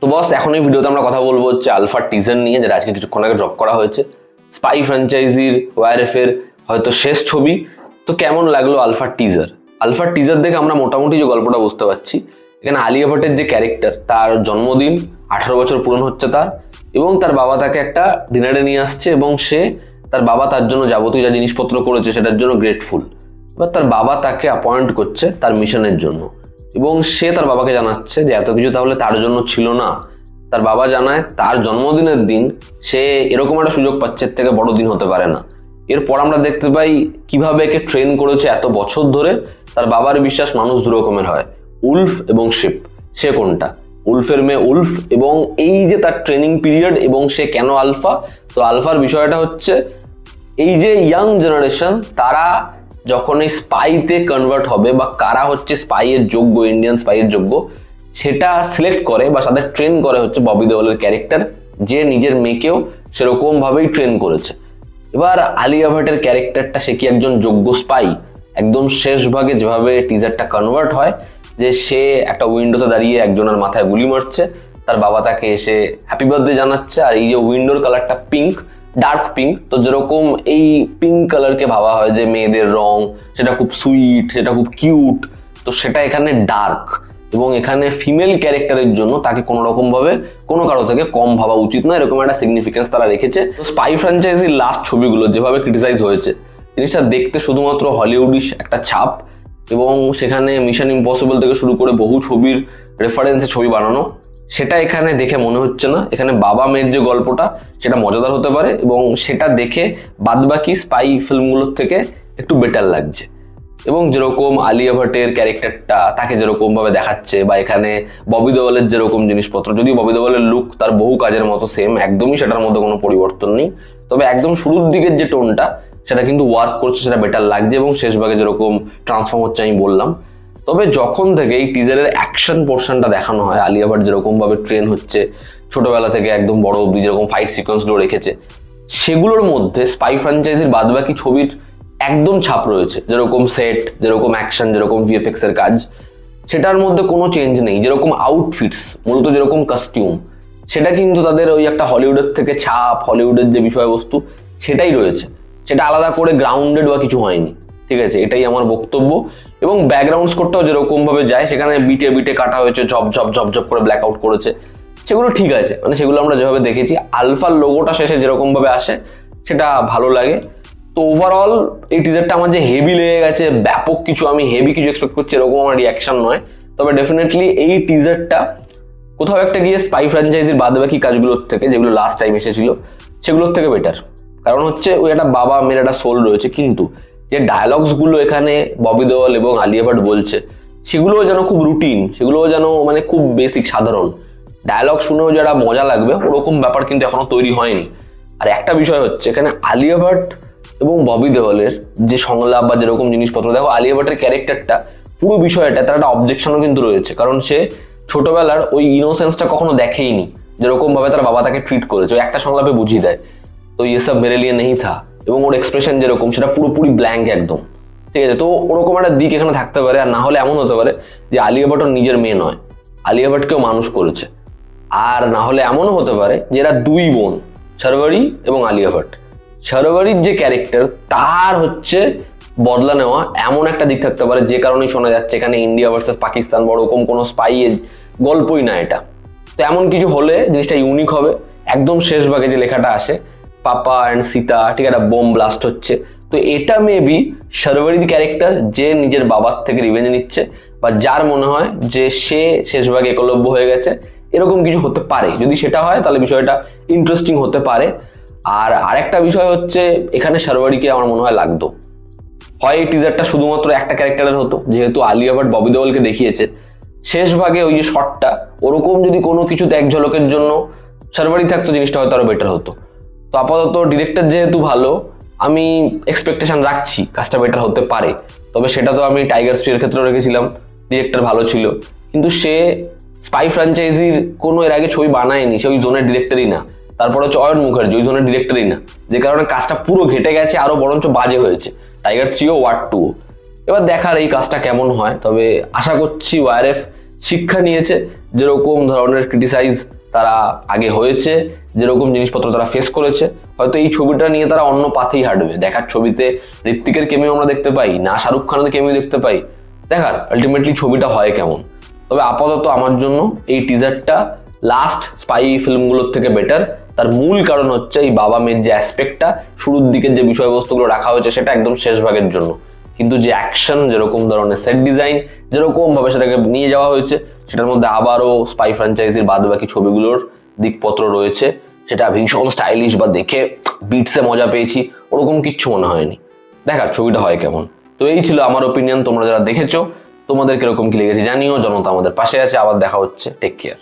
তো বস, এখন এই ভিডিওতে আমরা কথা বলবো হচ্ছে আলফা টিজার নিয়ে, যেটা আজকে কিছুক্ষণ আগে ড্রপ করা হয়েছে। স্পাই ফ্র্যাঞ্চাইজির ওয়ারএফ এর হয়তো শেষ ছবি। তো কেমন লাগলো আলফা টিজার? আলফা টিজার দেখে আমরা মোটামুটি যে গল্পটা বুঝতে পারছি, এখানে আলিয়া ভট্টের যে ক্যারেক্টার, তার জন্মদিন, 18 বছর পূরণ হচ্ছে তার, এবং তার বাবা তাকে একটা ডিনারে নিয়ে আসছে এবং সে তার বাবা তার জন্য যাবতীয় যা জিনিসপত্র করেছে সেটার জন্য গ্রেটফুল। এবার তার বাবা তাকে অ্যাপয়েন্ট করছে তার মিশনের জন্য, এবং সে তার বাবাকে জানাচ্ছে যে এত কিছু তাহলে তার জন্য ছিল না। তার বাবা জানায় তার জন্মদিনের দিন সে এরকম একটা সুযোগ পাচ্ছে, এর থেকে বড় দিন হতে পারে না। এরপর আমরা দেখতে পাই কিভাবে একে ট্রেন করেছে এত বছর ধরে। তার বাবার বিশ্বাস মানুষ দু রকমের হয়, উলফ এবং শিপ। সে কোনটা? উলফের মেয়ে উলফ। এবং এই যে তার ট্রেনিং পিরিয়ড এবং সে কেন আলফা, তো আলফার বিষয়টা হচ্ছে এই যে ইয়াং জেনারেশন তারা যখন এই স্পাইতে কনভার্ট হবে বা কারা হচ্ছে স্পাইয়ের যোগ্য, ইন্ডিয়ান স্পাইয়ের যোগ্য, সেটা সিলেক্ট করে বা তাদের ট্রেন করে হচ্ছে ববি দেওয়ালের ক্যারেক্টার, যে নিজের মেয়েকেও সেরকম ভাবেই ট্রেন করেছে। এবার আলিয়া ভাটের ক্যারেক্টারটা, সে কি একজন যোগ্য স্পাই? একদম শেষ ভাগে যেভাবে টিজারটা কনভার্ট হয়, যে সে একটা উইন্ডোতে দাঁড়িয়ে একজনের মাথায় গুলি মারছে, তার বাবা তাকে এসে হ্যাপি বার্থডে জানাচ্ছে, আর এই যে উইন্ডোর কালারটা পিঙ্ক, ডার্ক পিঙ্ক। তো যেরকম এই পিঙ্ক কালারকে ভাবা হয় যে মেয়েদের রং, সেটা খুব সুইট, সেটা খুব কিউট, তো সেটা এখানে ডার্ক। এবং এখানে ফিমেল ক্যারেক্টারের জন্য তাকে কোনো রকম ভাবে কোনো কারো থেকে কম ভাবা উচিত না, এরকম একটা সিগনিফিকেন্স তারা রেখেছে। তো স্পাই ফ্র্যাঞ্চাইজির লাস্ট ছবিগুলো যেভাবে ক্রিটিসাইজ হয়েছে, জিনিসটা দেখতে শুধুমাত্র হলিউডিশ একটা ছাপ, এবং সেখানে মিশন ইম্পসিবল থেকে শুরু করে বহু ছবির রেফারেন্সে ছবি বানানো, সেটা এখানে দেখে মনে হচ্ছে না। এখানে বাবা মেয়ের যে গল্পটা, সেটা মজাদার হতে পারে, এবং সেটা দেখে বাদবাকি স্পাই ফিল্মগুলোর থেকে একটু বেটার লাগছে। এবং যেরকম আলিয়া ভাটের ক্যারেক্টারটা, তাকে যেরকম ভাবে দেখাচ্ছে, বা এখানে ববি দেওয়ালের যেরকম জিনিসপত্র, যদিও ববি দেওয়ালের লুক তার বহু কাজের মতো সেম, একদমই সেটার মধ্যে কোনো পরিবর্তন নেই, তবে একদম শুরুর দিকের যে টোনটা সেটা কিন্তু ওয়ার্ক করছে, সেটা বেটার লাগছে। এবং শেষ ভাগে যেরকম ট্রান্সফর্ম হচ্ছে আমি বললাম। তবে যখন থেকে এই টিজারের অ্যাকশন পোর্শনটা দেখানো হয়, আলিয়া ভাট যেরকম ভাবে ট্রেন হচ্ছে ছোটবেলা থেকে একদম বড় অবধি, যেরকম ফাইট সিকোয়েন্সগুলো রেখেছে, সেগুলোর মধ্যে স্পাই ফ্র্যাঞ্চাইজির বাদবাকি ছবির একদম ছাপ রয়েছে। যেরকম সেট, যেরকম অ্যাকশন, যেরকম ভিএফএক্স এর কাজ, সেটার মধ্যে কোনো চেঞ্জ নেই। যেরকম আউটফিটস, মূলত যেরকম কস্টিউম, সেটা কিন্তু তাদের ওই একটা হলিউডের থেকে ছাপ, হলিউডের যে বিষয়বস্তু সেটাই রয়েছে, সেটা আলাদা করে গ্রাউন্ডেড বা কিছু হয়নি। ঠিক আছে, এটাই আমার বক্তব্য। এবং ব্যাকগ্রাউন্ড স্কোরটাও যেরকম ভাবে যায়, সেখানে বিটে বিটে কাটা হয়েছে, ঝপ ঝপ ঝপ ঝপ করে ব্ল্যাক আউট করেছে, সেগুলো ঠিক আছে, মানে সেগুলো আমরা যেভাবে দেখেছি। আলফার লোগোটা শেষে যেরকম ভাবে আসে, সেটা ভালো লাগে। তো ওভারঅল এই টিজারটা আমার যে হেভি লেগে গেছে, ব্যাপক কিছু, আমি হেভি কিছু এক্সপেক্ট করছি এরকম আমার রিয়াকশন নয়। তবে ডেফিনেটলি এই টিজারটা কোথাও একটা গিয়ে স্পাই ফ্র্যাঞ্চাইজির বাদবাকি কাজগুলোর থেকে, যেগুলো লাস্ট টাইম এসেছিল, সেগুলোর থেকে বেটার। কারণ হচ্ছে ওই একটা বাবা মেয়ের একটা সোল রয়েছে, কিন্তু যে ডায়ালগসগুলো এখানে ববি দেওয়াল এবং আলিয়া ভাট বলছে, সেগুলোও যেন খুব রুটিন, সেগুলোও যেন মানে খুব বেসিক সাধারণ ডায়ালগ, শুনেও যারা মজা লাগবে ওরকম ব্যাপার কিন্তু এখনো তৈরি হয়নি। আর একটা বিষয় হচ্ছে, এখানে আলিয়া ভাট এবং ববি দেওয়ালের যে সংলাপ বা যেরকম জিনিসপত্র, দেখো আলিয়া ভাটের ক্যারেক্টারটা, পুরো বিষয়টা তার একটা অবজেকশনও কিন্তু রয়েছে, কারণ সে ছোটবেলার ওই ইনোসেন্সটা কখনো দেখেইনি, যেরকম ভাবে তার বাবা তাকে ট্রিট করেছে, ওই একটা সংলাপে বুঝিয়ে দেয়, তো ইয়ে সব মেরে লিয়ে নেই থা। এবং ওর এক্সপ্রেশন যেরকম, সেটা পুরোপুরি ব্ল্যাঙ্ক একদম। ঠিক আছে, তো ওরকম একটা দিক এখানে থাকতে পারে। আর না হলে এমন হতে পারে যে আলিয়া ভাট ওর নিজের মেয়ে নয়, আলিয়া ভাটকেও মানুষ করেছে। আর না হলে এমনও হতে পারে যে এরা দুই বোন, শারবারি এবং আলিয়া ভাট। শারবারির যে ক্যারেক্টার, তার হচ্ছে বদলা নেওয়া এমন একটা দিক থাকতে পারে, যে কারণেই শোনা যাচ্ছে এখানে ইন্ডিয়া ভার্সেস পাকিস্তান বা ওরকম কোনো স্পাই গল্পই না এটা। তো এমন কিছু হলে জিনিসটা ইউনিক হবে। একদম শেষ ভাগে যে লেখাটা আসে, পাপা অ্যান্ড সীতা, ঠিক একটা বোম ব্লাস্ট হচ্ছে, তো এটা মেবি শারবারির ক্যারেক্টার, যে নিজের বাবার থেকে রিভেঞ্জ নিচ্ছে, বা যার মনে হয় যে সে শেষ ভাগে একলব্য হয়ে গেছে, এরকম কিছু হতে পারে। যদি সেটা হয় তাহলে বিষয়টা ইন্টারেস্টিং হতে পারে। আর আরেকটা বিষয় হচ্ছে, এখানে শারবারিকে আমার মনে হয় লাগতো, হয় এই টিজারটা শুধুমাত্র একটা ক্যারেক্টারের হতো, যেহেতু আলিয়া ভাট ববি দেওয়ালকে দেখিয়েছে শেষ ভাগে ওই যে শটটা, ওরকম যদি কোনো কিছুতে এক ঝলকের জন্য শারবারি থাকতো, জিনিসটা হয়তো আরো বেটার হতো। তো আপাতত ডিরেক্টর যেহেতু ভালো, আমি এক্সপেকটেশন রাখছি কাজটা বেটার হতে পারে। তবে সেটা তো আমি টাইগার স্ট্রিটের ক্ষেত্রেও রেখেছিলাম, ডিরেক্টর ভালো ছিল, কিন্তু সে স্পাই ফ্র্যাঞ্চাইজির কোনো এর আগে ছবি বানায়নি, সে ওই জোনের ডিরেক্টরই না। তারপরে হচ্ছে অয়ন মুখার্জি, ওই জোনের ডিরেক্টরই না, যে কারণে কাজটা পুরো ঘেটে গেছে, আরো বরঞ্চ বাজে হয়েছে টাইগার 3ও ওয়ার 2। এবার দেখার এই কাজটা কেমন হয়। তবে আশা করছি ওয়ারএফ শিক্ষা নিয়েছে, যেরকম ধরনের ক্রিটিসাইজ তারা আগে হয়েছে, যেরকম জিনিসপত্র তারা ফেস করেছে, হয়তো এই ছবিটা নিয়ে তারা অন্য পাথেই হাঁটবে। দেখার ছবিতে ঋত্বিকের কেমিও আমরা দেখতে পাই, না শাহরুখ খানের কেমিও দেখতে পাই, দেখার আলটিমেটলি ছবিটা হয় কেমন। তবে আপাতত আমার জন্য এই টিজারটা লাস্ট স্পাই ফিল্মগুলোর থেকে বেটার। তার মূল কারণ হচ্ছে এই বাবা মেয়ের যে অ্যাসপেক্টটা, শুরুর দিকের যে বিষয়বস্তুগুলো রাখা হয়েছে সেটা একদম শেষ ভাগের জন্য, কিন্তু যে অ্যাকশন, যেরকম ধরনের সেট ডিজাইন, যেরকম ভাবে সেটাকে নিয়ে যাওয়া হয়েছে, সেটার মধ্যে আবারও স্পাই ফ্র্যাঞ্চাইজির বাদ বাকি ছবিগুলোর দিকপত্র রয়েছে, সেটা ভীষণ স্টাইলিশ বা দেখে বিটসে মজা পেয়েছি, ওরকম কিচ্ছু মনে হয়নি। দেখার ছবিটা হয় কেমন। তো এই ছিল আমার ওপিনিয়ন। তোমরা যারা দেখেছো তোমাদের কিরকম কি লেগেছে জানিও। জনতা আমাদের পাশে আছে। আবার দেখা হচ্ছে। Take care.